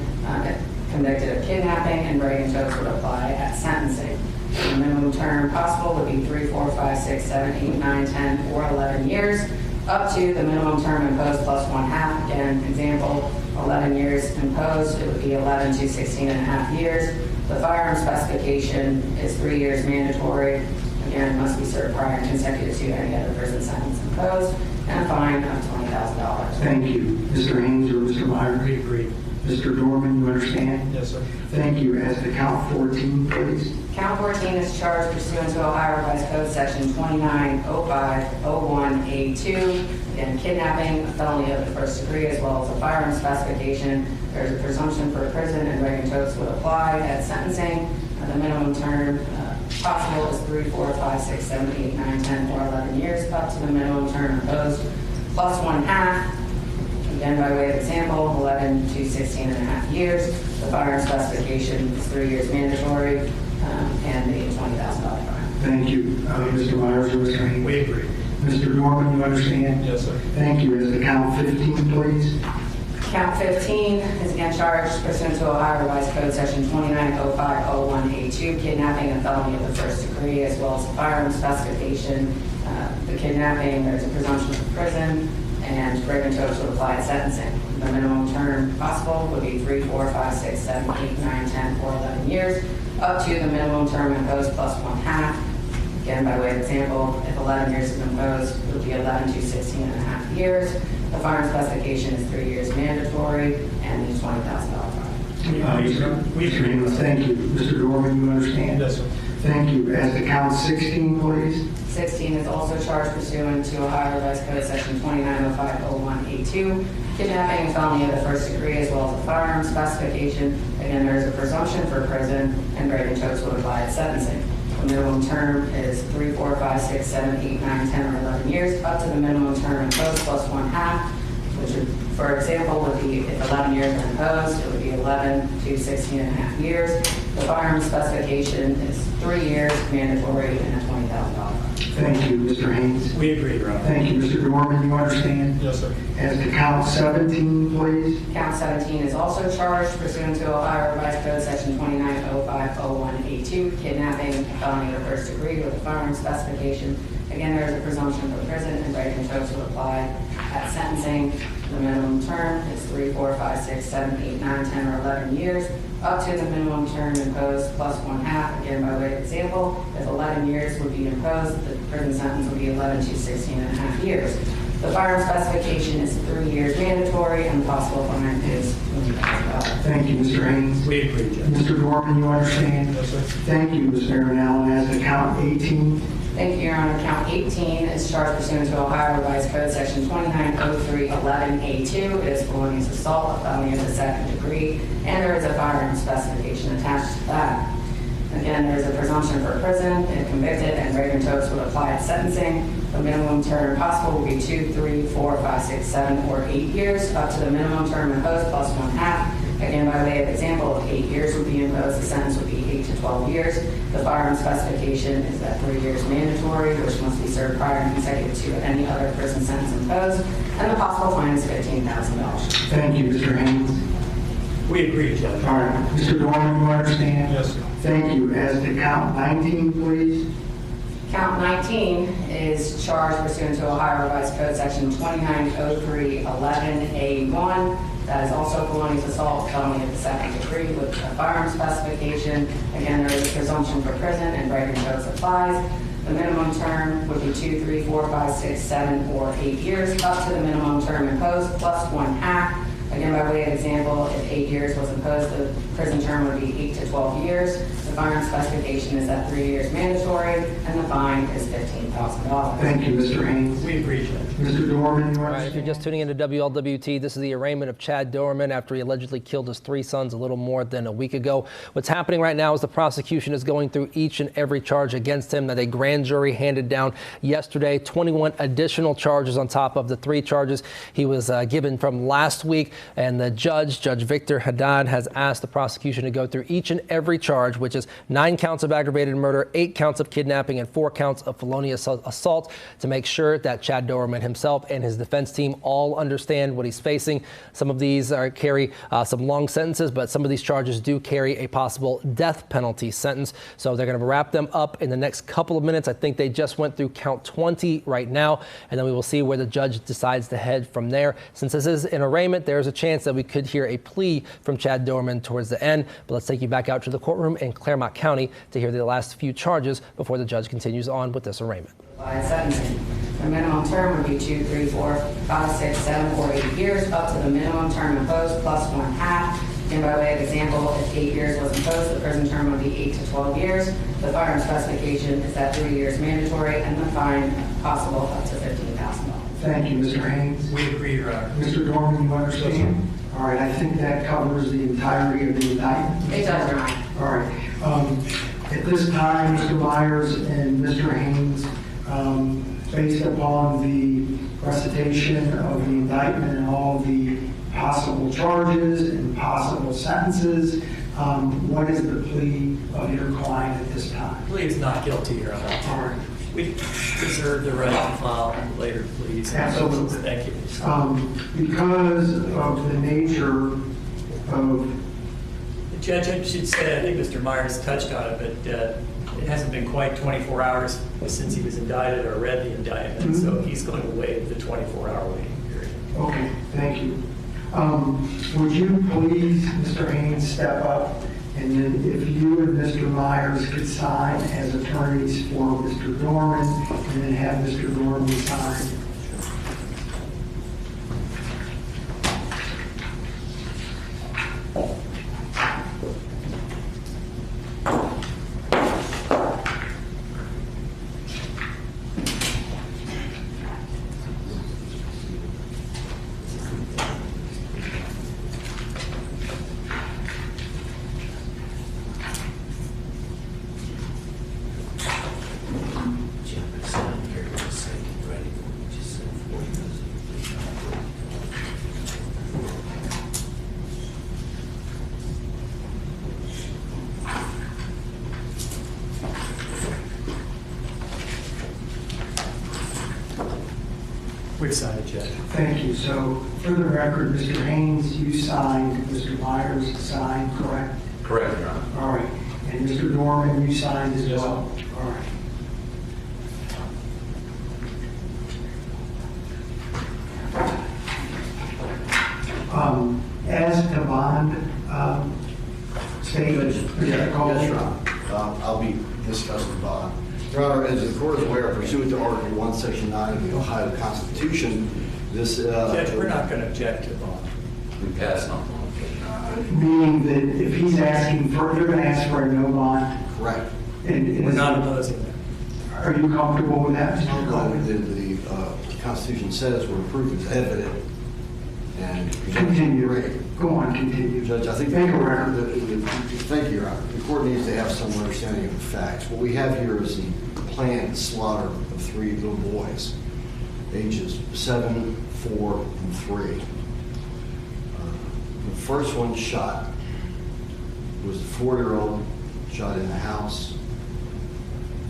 convicted of kidnapping, and writing totes would apply at sentencing. The minimum term possible would be 3, 4, 5, 6, 7, 8, 9, 10, or 11 years, up to the minimum term imposed plus 1/2. Again, example, 11 years imposed, it would be 11 to 16.5 years. The firearm specification is 3 years mandatory. Again, must be served prior and consecutive to any other prison sentence imposed, and a fine of $20,000. Thank you. Mr. Haynes or Mr. Myers? We agree. Mr. Doerman, you understand? Yes, sir. Thank you. As to count 14, please. Count 14 is charged pursuant to Ohio Revised Code Section 2905-01A2. Again, kidnapping, a felony of the first degree, as well as a firearm specification. There's a presumption for prison, and writing totes would apply at sentencing. The minimum term possible is 3, 4, 5, 6, 7, 8, 9, 10, or 11 years, up to the minimum term imposed plus 1/2. Again, by way of example, 11 to 16.5 years. The firearm specification is 3 years mandatory, and a $20,000 fine. Thank you. Mr. Myers or Mr. Haynes? We agree. Mr. Doerman, you understand? Yes, sir. Thank you. As to count 15, please. Count 15 is again charged pursuant to Ohio Revised Code Section 2905-01A2, kidnapping, a felony of the first degree, as well as a firearm specification. The kidnapping, there's a presumption of prison, and writing totes would apply at sentencing. The minimum term possible would be 3, 4, 5, 6, 7, 8, 9, 10, or 11 years, up to the minimum term imposed plus 1/2. Again, by way of example, if 11 years is imposed, it would be 11 to 16.5 years. The firearm specification is 3 years mandatory, and a $20,000 fine. Mr. Haynes, thank you. Mr. Doerman, you understand? Yes, sir. Thank you. As to count 16, please. 16 is also charged pursuant to Ohio Revised Code Section 2905-01A2, kidnapping, a felony of the first degree, as well as a firearm specification. Again, there is a presumption for prison, and writing totes would apply at sentencing. The minimum term is 3, 4, 5, 6, 7, 8, 9, 10, or 11 years, up to the minimum term imposed plus 1/2, which would, for example, would be if 11 years are imposed, it would be 11 to 16.5 years. The firearm specification is 3 years mandatory and a $20,000 fine. Thank you, Mr. Haynes. We agree, Your Honor. Thank you, Mr. Doerman. You understand? Yes, sir. As to count 17, please. Count 17 is also charged pursuant to Ohio Revised Code Section 290501A2, kidnapping, felony of the first degree with a firearm specification. Again, there is a presumption for prison, and Reagan folks will apply at sentencing. The minimum term is 3, 4, 5, 6, 7, 8, 9, 10, or 11 years, up to the minimum term imposed plus 1/2. Again, by way of example, if 11 years would be imposed, the prison sentence would be 11 to 16.5 years. The firearm specification is 3 years mandatory, and the possible fine is $20,000. Thank you, Mr. Haynes. We agree, Judge. Mr. Doerman, you understand? Yes, sir. Thank you, Ms. Marin Allen. As to count 18. Thank you, Your Honor. Count 18 is charged pursuant to Ohio Revised Code Section 290311A2. It is felonious assault, a felony of the second degree, and there is a firearm specification attached to that. Again, there is a presumption for prison if convicted, and Reagan folks would apply at sentencing. The minimum term possible would be 2, 3, 4, 5, 6, 7, or 8 years, up to the minimum term imposed plus 1/2. Again, by way of example, if 8 years would be imposed, the sentence would be 8 to 12 years. The firearm specification is that 3 years mandatory, which must be served prior and consecutive to any other prison sentence imposed, and the possible fine is $15,000. Thank you, Mr. Haynes. We agree, Judge. All right. Mr. Doerman, you understand? Yes, sir. Thank you. As to count 19, please. Count 19 is charged pursuant to Ohio Revised Code Section 290311A1. That is also felonious assault, felony of the second degree with a firearm specification. Again, there is a presumption for prison, and Reagan folks applies. The minimum term would be 2, 3, 4, 5, 6, 7, or 8 years, up to the minimum term imposed plus 1/2. Again, by way of example, if 8 years was imposed, the prison term would be 8 to 12 years. The firearm specification is that 3 years mandatory, and the fine is $15,000. Thank you, Mr. Haynes. We agree, Judge. Mr. Doerman, you All right, understand? if you're just tuning into WLWT, this is the arraignment of Chad Doerman after he allegedly killed his 3 sons a little more than a week ago. What's happening right now is the prosecution is going through each and every charge against him that a grand jury handed down yesterday. 21 additional charges on top of the 3 charges he was given from last week. And the Judge Victor Haddad, has asked the prosecution to go through each and every charge, which is 9 counts of aggravated murder, 8 counts of kidnapping, and 4 counts of felonious assault, to make sure that Chad Doerman himself and his defense team all understand what he's facing. Some of these carry some long sentences, but some of these charges do carry a possible death penalty sentence. So they're going to wrap them up in the next couple of minutes. I think they just went through count 20 right now, and then we will see where the judge decides to head from there. Since this is an arraignment, there's a chance that we could hear a plea from Chad Doerman towards the end. But let's take you back out to the courtroom in Claremont County to hear the last few charges before the judge continues on with this arraignment. By sentencing, the minimum term would be 2, 3, 4, 5, 6, 7, or 8 years, up to the minimum term imposed plus 1/2. And by way of example, if 8 years was imposed, the prison term would be 8 to 12 years. The firearm specification is that 3 years mandatory, and the fine possible up to $15,000. Thank you, Mr. Haynes. We agree, Your Honor. Mr. Doerman, you understand? All right, I think that covers the entirety of the indictment. It does, Your Honor. All right. At this time, Mr. Myers and Mr. Haynes, based upon the recitation of the indictment and all the possible charges and possible sentences, what is the plea of your client at this time? I believe he's not guilty, Your Honor. All right. We reserve the right to file later pleas. Absolutely. Thank you. Because of the nature of... Judge, I should say, I think Mr. Myers touched on it, but it hasn't been quite 24 hours since he was indicted or read the indictment, so he's going to waive the 24-hour waiting period. Okay, thank you. Would you please, Mr. Haynes, step up, and then if you and Mr. Myers could sign as attorneys for Mr. Doerman, and then have Mr. Doerman sign. We've signed it, Judge. Thank you. So, for the record, Mr. Haynes, you signed, Mr. Myers signed, correct? Correct, Your Honor. All right. And Mr. Doerman, you signed as well? All right. As to bond statement, I'll be discussing bond. Your Honor, as the court is aware, pursuant to Article 1, Section 9 of the Ohio Constitution, this... Judge, we're not going to object to bond. We pass on. meaning that if he's asking for, they're going to ask for a no bond? Correct. And we're not opposing that. Are you comfortable with that, Mr. The Constitution says where proof is evident and... Continue. Go on, continue. Judge, I think... Make a record. Thank you, Your Honor. The court needs to have some understanding of the facts. What we have here is the planned slaughter of 3 little boys, ages 7, 4, and 3. The first one shot was the 4-year-old, shot in the house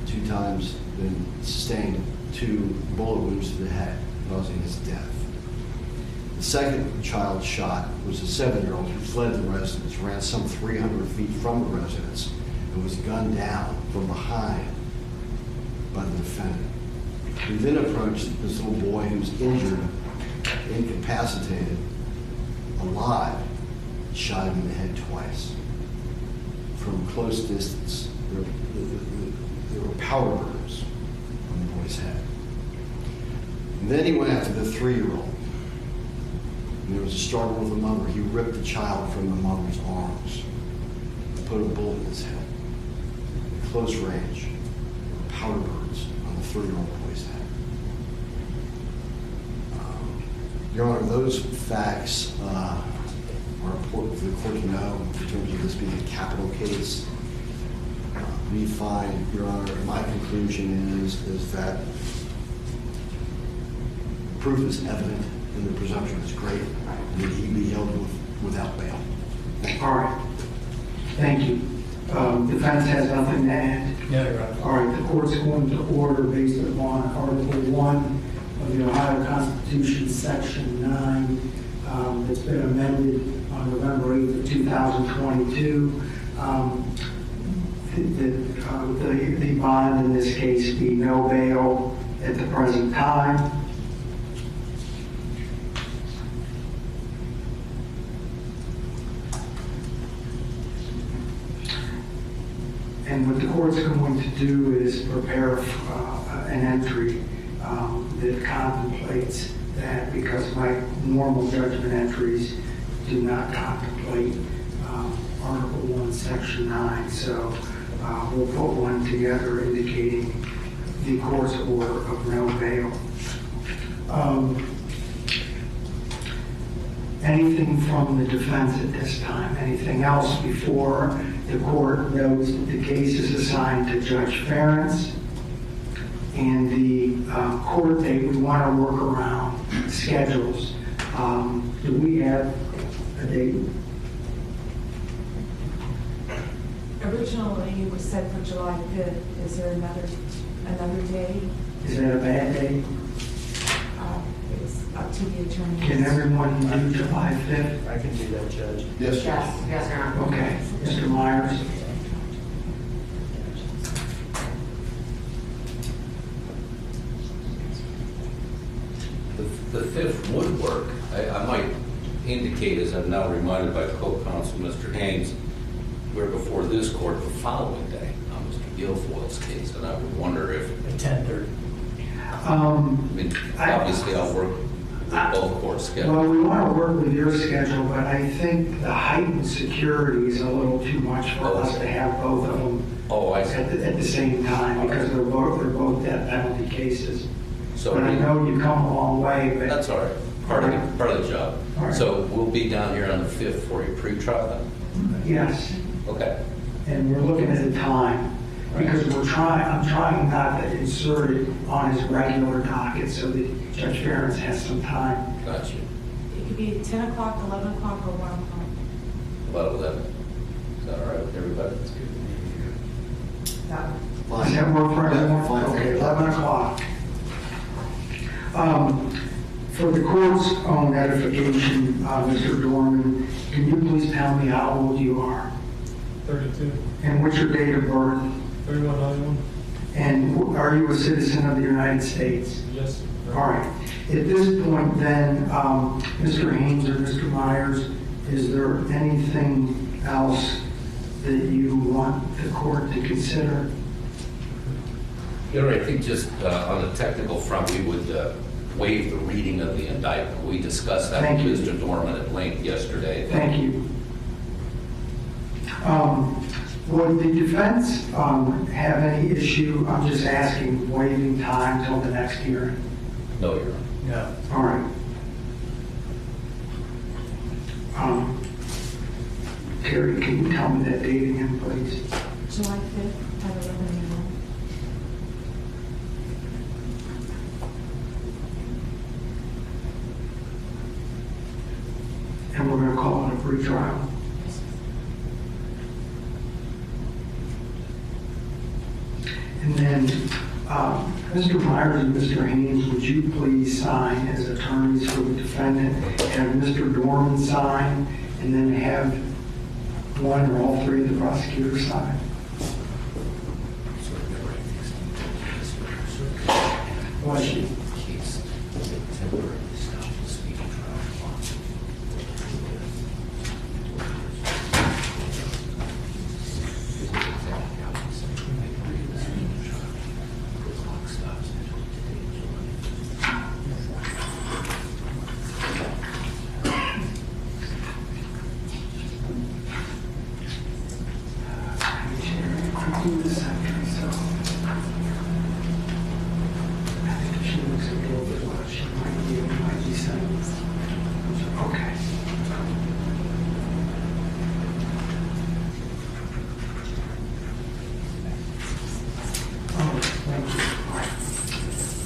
2 times, then sustained 2 bullet wounds to the head, causing his death. The second child shot was a 7-year-old who fled the residence, ran some 300 feet from the residence, and was gunned down from behind by the defendant. We then approached this little boy who was injured, incapacitated, alive, shot him in the head twice from close distance. There were powder burns on the boy's head. And then he went after the 3-year-old. And there was a struggle with the mother. He ripped the child from the mother's arms and put a bullet in his head. At close range, powder burns on the 3-year-old boy's head. Your Honor, those facts are important for the court to know in terms of this being a capital case. We find, Your Honor, my conclusion is that proof is evident and the presumption is great, and that he be held without bail. All right. Thank you. Defense has nothing to add? No, Your Honor. All right. The court's going to order based upon Article 1 of the Ohio Constitution, Section 9, that's been amended on November 8th of 2022. The bond in this case be no bail at the present time. And what the court's going to do is prepare an entry that contemplates that, because my normal judgment entries do not contemplate Article 1, Section 9. So we'll put one together indicating the court's order of no bail. Anything from the defense at this time? Anything else before the court notes that the case is assigned to Judge Ferentz? And the court date, we want to work around schedules. Do we have a date? Originally, it was set for July 5th. Is there another day? Is that a bad day? It's up to the attorney. Can everyone do July 5th? I can do that, Judge. Yes, Yes, yes, Your Honor. Okay. Mr. Myers? The 5th would work. I might indicate, as I'm now reminded by co-counsel Mr. Haynes, we're before this court the following day on Mr. Guilfoyle's case, and I would wonder if... At 10:30. I mean, obviously I'll work with both court schedules. Well, we want to work with your schedule, but I think the heightened security is a little too much for us to have both of them at the same time, because they're both death penalty cases. So but I know you come a long way. But that's all right. Part of the job. Right. So we'll be down here on the 5th for your pre-trial then? Yes. Okay. And we're looking at the time, because I'm trying not to insert it on his regular docket so that Judge Ferentz has some time. Gotcha. It could be 10 o'clock, 11 o'clock, or 1 o'clock. About 11. Is that all right with everybody? That's good. Does that work for everyone? Okay, 11 o'clock. For the court's own edification, Mr. Doerman, can you please tell me how old you are? 32. And what's your date of birth? 3191. And are you a citizen of the United States? Yes. All right. At this point then, Mr. Haynes or Mr. Myers, is there anything else that you want the court to consider? Your Honor, I think just on the technical front, we would waive the reading of the indictment. We discussed that Thank with you. Mr. Doerman at length yesterday. Thank you. Would the defense have any issue, I'm just asking, waiving time till the next hearing? No, Your Honor. No. All right. Terry, can you tell me that date again, please? July 5th at 11 a.m. And we're going to call it a pretrial. And then, Mr. Myers and Mr. Haynes, would you please sign as attorneys for the defendant, have Mr. Doerman sign, and then have one or all three of the prosecutors sign? Bless you.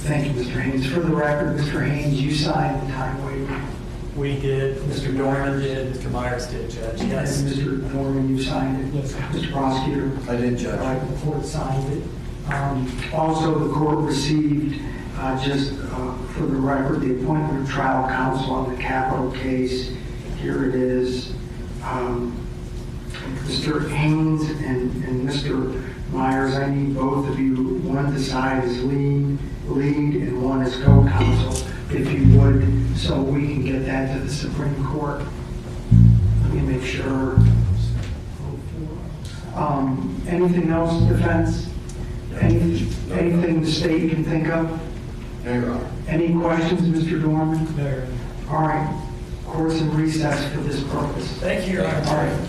Thank you, Mr. Haynes. For the record, Mr. Haynes, you signed the time waiver. We did. Mr. Doerman did. Mr. Myers did, Judge. Yes. And Mr. Doerman, you signed it. Yes. Mr. Prosecutor? I did, Judge. All right, the court signed it. Also, the court received, just for the record, the appointment of trial counsel on the capital case. Here it is. Mr. Haynes and Mr. Myers, I need both of you, one to side as lead and one as co-counsel, if you would, so we can get that to the Supreme Court. Let me make sure. Anything else, defense? Anything the state can think of? No, Your Honor. Any questions, Mr. Doerman? No, Your Honor. All right. Court's in recess for this purpose. Thank you, Your Honor. All right.